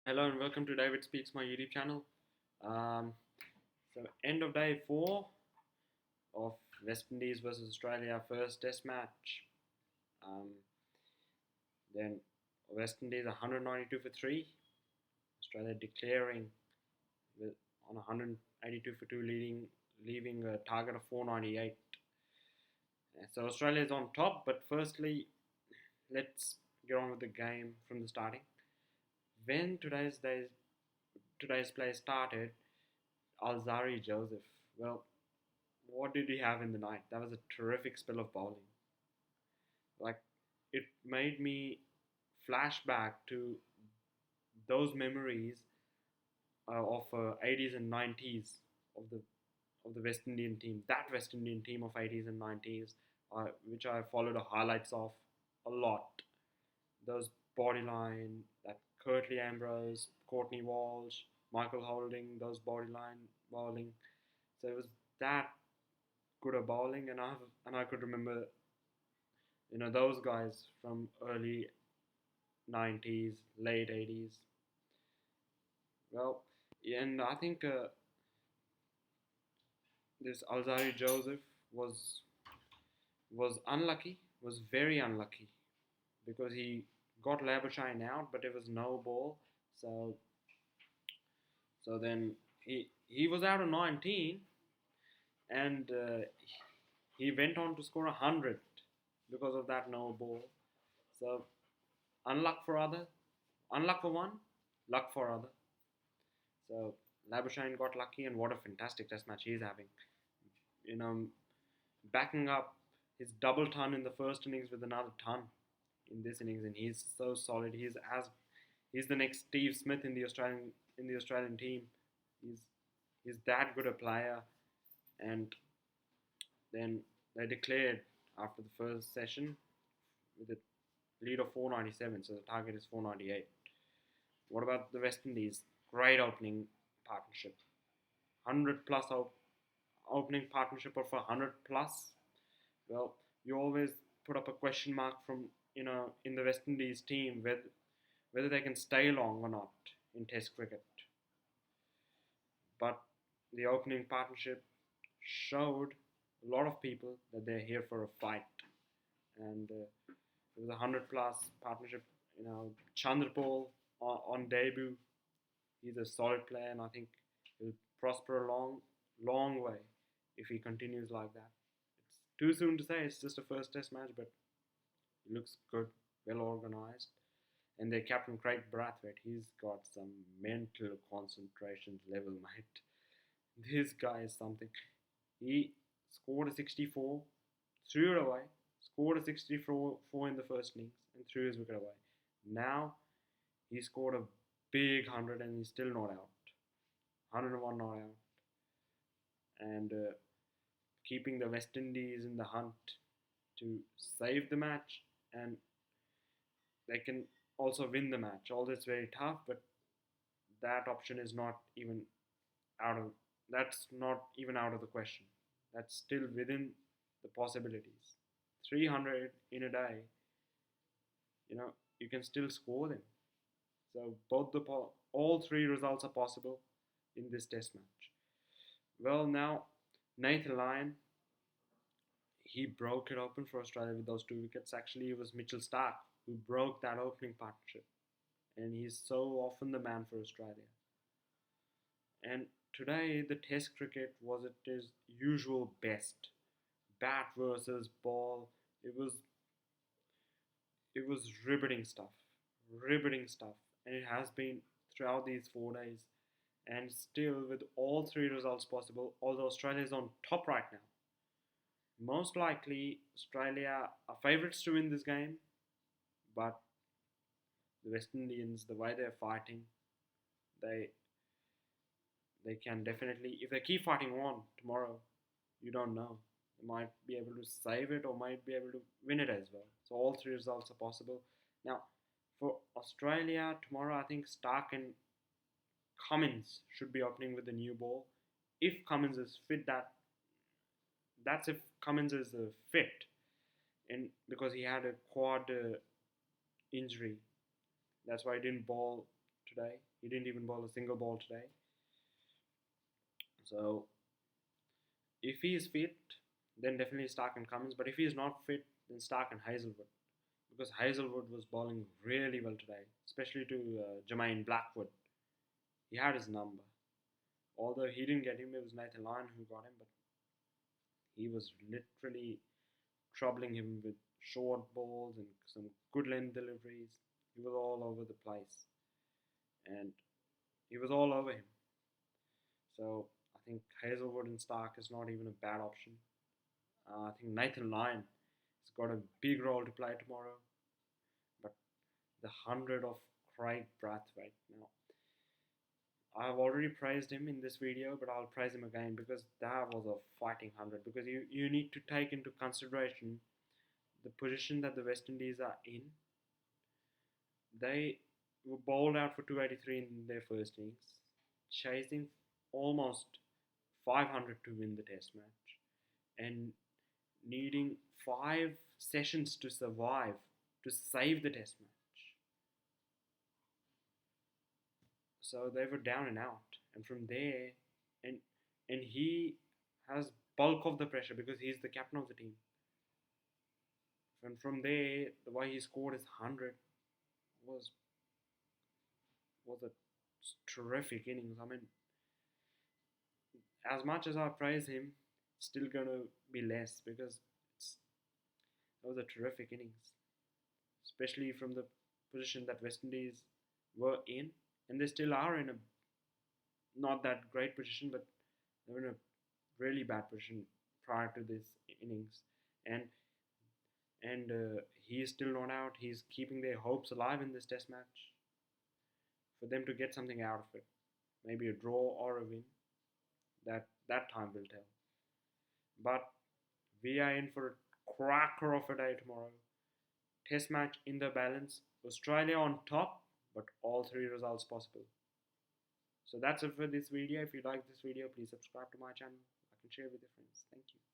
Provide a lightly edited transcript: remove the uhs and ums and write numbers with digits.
Hello and welcome to David Speaks, my YouTube channel. Um, End of day four of West Indies versus Australia first Test match. Um, then West Indies 192 for three. Australia declaring with on 182 for two, leaving a target of 498. So Australia is on top, but firstly, let's get on with the game from the starting. When today's play started, Alzari Joseph. Well, what did he have in the night? That was a terrific spell of bowling. Like, it made me flashback to those memories of 80s and 90s of the West Indian team. That West Indian team of 80s and 90s, which I followed the highlights of a lot. Those bodyline, that Curtly Ambrose, Courtney Walsh, Michael Holding, those bodyline bowling. So it was that good a bowling, and I could remember those guys from early 90s, late 80s. Well, and I think this Alzari Joseph was unlucky, was very unlucky because he got Labuschagne out, but it was no ball. So then he was out of 19, and he went on to score 100 because of that no ball. So unluck for other, unluck for one, luck for other. So Labuschagne got lucky, and what a fantastic test match he's having. You know, backing up his double ton in the first innings with another ton in this innings, and he's so solid. He's the next Steve Smith in the Australian team. He's he's that good a player, and then they declared after the first session with a lead of 497, so the target is 498. What about the West Indies? Great opening partnership. 100 plus opening partnership of 100 plus. Well, you always put up a question mark from in the West Indies team whether they can stay long or not in Test cricket. But the opening partnership showed a lot of people that they're here for a fight, and it was a 100 plus partnership. Chandrapal on debut, he's a solid player, and I think he'll prosper a long way if he continues like that. It's too soon to say. It's just a first Test match, but he looks good, well organized. And their captain Craig Brathwaite, he's got some mental concentration level, mate. This guy is something. He scored a 64, threw it away, scored a 64 in the first innings, and threw his wicket away. Now he scored a big 100 and he's still not out. 101 not out. And keeping the West Indies in the hunt to save the match, and they can also win the match. Although it's very tough, but that option is not even out of that's not even out of the question. That's still within the possibilities. 300 in a day, you can still score them. So all three results are possible in this Test match. Well, now Nathan Lyon, he broke it open for Australia with those two wickets. Actually, it was Mitchell Starc who broke that opening partnership, and he's so often the man for Australia. And today, the Test cricket was at its usual best. Bat versus ball. It was riveting stuff, and it has been throughout these 4 days. And still, with all three results possible, although Australia is on top right now, most likely Australia are favourites to win this game, but the West Indians, the way they're fighting, they they can definitely, if they keep fighting on tomorrow, you don't know. They might be able to save it or might be able to win it as well. So all three results are possible. Now, for Australia tomorrow, I think Starc and Cummins should be opening with the new ball. If Cummins is fit, that's if Cummins is fit, and because he had a quad injury, that's why he didn't bowl today. He didn't even bowl a single ball today. So if he is fit, then definitely Stark and Cummins. But if he is not fit, then Stark and Hazelwood. Because Hazelwood was bowling really well today, especially to Jermaine Blackwood. He had his number. Although he didn't get him, it was Nathan Lyon who got him. But he was literally troubling him with short balls and some good length deliveries. He was all over the place. And he was all over him. So I think Hazelwood and Stark is not even a bad option. I think Nathan Lyon has got a big role to play tomorrow. But the 100 of Craig Braithwaite. Now, I have already praised him in this video, but I'll praise him again because that was a fighting 100. Because you need to take into consideration the position that the West Indies are in. They were bowled out for 283 in their first innings, chasing almost 500 to win the Test match, and needing 5 sessions to survive to save the Test match. So they were down and out, and from there, and he has bulk of the pressure because he's the captain of the team. And from there, the way he scored his 100 was a terrific innings. I mean, as much as I praise him, it's still gonna be less because that was a terrific innings, especially from the position that West Indies were in, and they still are in a not that great position, but they were in a really bad position prior to this innings, and he is still not out. He's keeping their hopes alive in this Test match for them to get something out of it, maybe a draw or a win. That time will tell. But we are in for a cracker of a day tomorrow. Test match in the balance. Australia on top, but all 3 results possible. So that's it for this video. If you like this video, please subscribe to my channel. I can share with your friends. Thank you.